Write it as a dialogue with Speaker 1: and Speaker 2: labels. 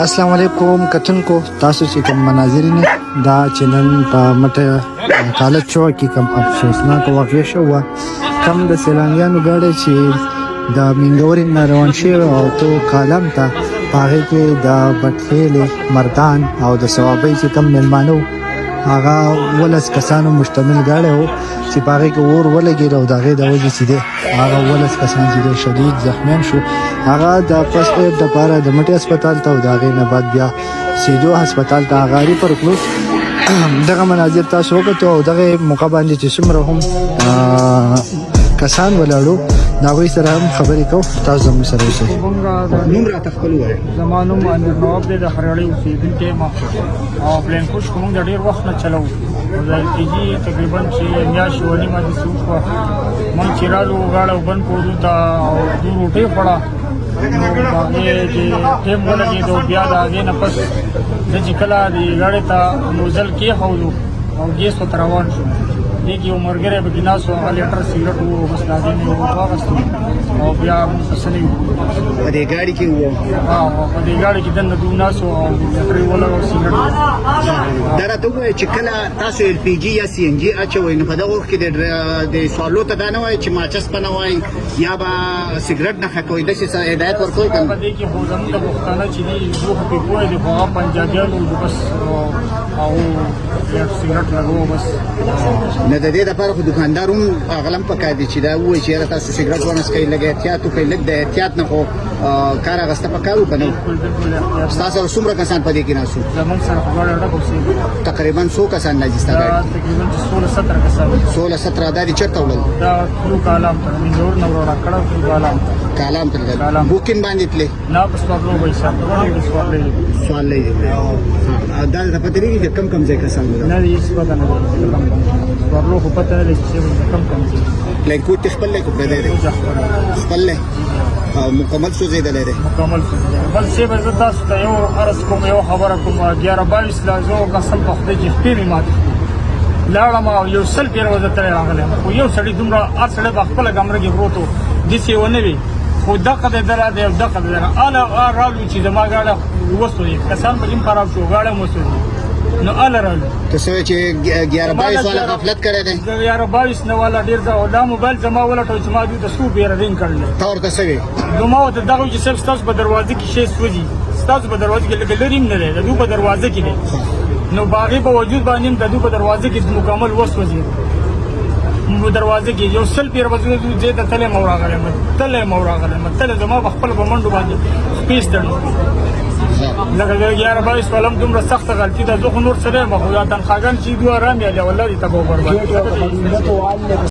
Speaker 1: السلام علیکم کتونکو تاسو چې کوم مناظرین دا چنن په مټه کالج شو کې کوم افسوسناک واقع شو کم د سیلانیانو غاړه چې د منګورین روان شي او تو کالم ته هغه کې د بټخیل مردان او د ثوابي چې کوم ملمانو هغه ولس کسانو مشتمل غاړه وو چې هغه کې اور ولګي او دغه د وجې چې دی هغه ولس کسان چې شدید زخمیان شو هغه د فرست ایډ د لپاره د مټي هسپتال ته او دغه نه بعد بیا سیدو هسپتال ته غاری پر کلو دغه مناظر تاسو وکړو او دغه موقع باندې چې څومره هم کسان ولاړو دا وی سره هم خبرې کو تاسو هم سره اوسئ
Speaker 2: نوم را تخپل وای
Speaker 3: زمانو باندې نواب د خړړې اوسېدونکو ما او پلان کوش کوم د ډیر وخت نه چلو او د کېجی تقریبا چې میاشت ونی ما دي سوق مون چیرالو غاړه وبن کوو تا او د روټي پړه نو باندې چې ټیم ولګي دوه بیا دا غي نه پس د چکلا دی غاړه ته نوزل کې خولو او ګیس ته روان شو دیکھ یو مرګره به ګناسو هغه لیټر سیګریټ وو بس دا دې نو واغستو او بیا پسنی
Speaker 2: په دې ګاډي کې وو
Speaker 3: په دې ګاډي کې دنه دوناسو او لیټر ولا سیګریټ
Speaker 2: درته وای چې کله تاسو ال پی جی یا سی ان جی اچوي نو په دغه وخت کې د سوالو ته دا نه وای چې ماچس پنه وای یا با سیګریټ نه خکوي د څه هدایت ورکوي
Speaker 3: په دې کې خو زموږ د پښتانه چې دی دوه په کوی دی خو پنجابیانو بس او سیګریټ لګو بس
Speaker 2: نه د دې لپاره خو دکاندارون غلم پکای دي چې دا وایي چې تاسو سیګریټ ونس کوي لګي احتیاط کوي لګ د احتیاط نه خو کار غسته پکاو کنه تاسو څومره کسان پدې کې ناسو
Speaker 3: زمون سره غواړم راکوسي
Speaker 2: تقریبا 100 کسان ناجستا غاړي
Speaker 3: تقریبا 16 کسان
Speaker 2: 16 17 چرته ول
Speaker 3: دا ټول کالام ته منور نو را کړه
Speaker 2: کالام ته بوکین باندې تل
Speaker 3: نه پس په لو وایي
Speaker 2: سوال لې دا د پاتې کې کم ځای کسان
Speaker 3: نه یې څه پته نه ورلو خو پته نه لګي چې کم
Speaker 2: لکه تخپل له کو بده خپل له او مکمل شو زیاده لري
Speaker 3: مکمل بل څه به تاسو ته یو عرض کوم یو خبره کوم 11 لازو قسم په خدای کې پیری ماته لاړم او یو سل پیر وځته راغله خو یو سړی دومره اصله په خپل کمره کې پروتو د سی ونه وی خو دغه د دراده دغه د انا رالو چې د ما غاړه وسوي کسان په دې خراب شو غاړه وسوي نو الرالو
Speaker 2: تاسو چې 11 والا غفلت کړی دی
Speaker 3: 11 نه والا ډیر دا موبایل زما ولا ټول چې ما د سو بیر رینګ کړل
Speaker 2: تور تاسو
Speaker 3: نو ما د دغه چې سب تاسو په دروازه کې شي سوځي تاسو په دروازه کې لګلریم نه لري د په دروازه کې دی نو باغی په وجود باندې د په دروازه کې مکمل وسوځي مو دروازه کې یو سل پیر وځو چې د تله موراغله تله زما خپل په منډو باندې سپیس درنو لکه 11 ولم دومره سخت غلطی ده زه خو نور سره مخ یا تنخواګان چې دوه آرام یا والله دې تبو برباد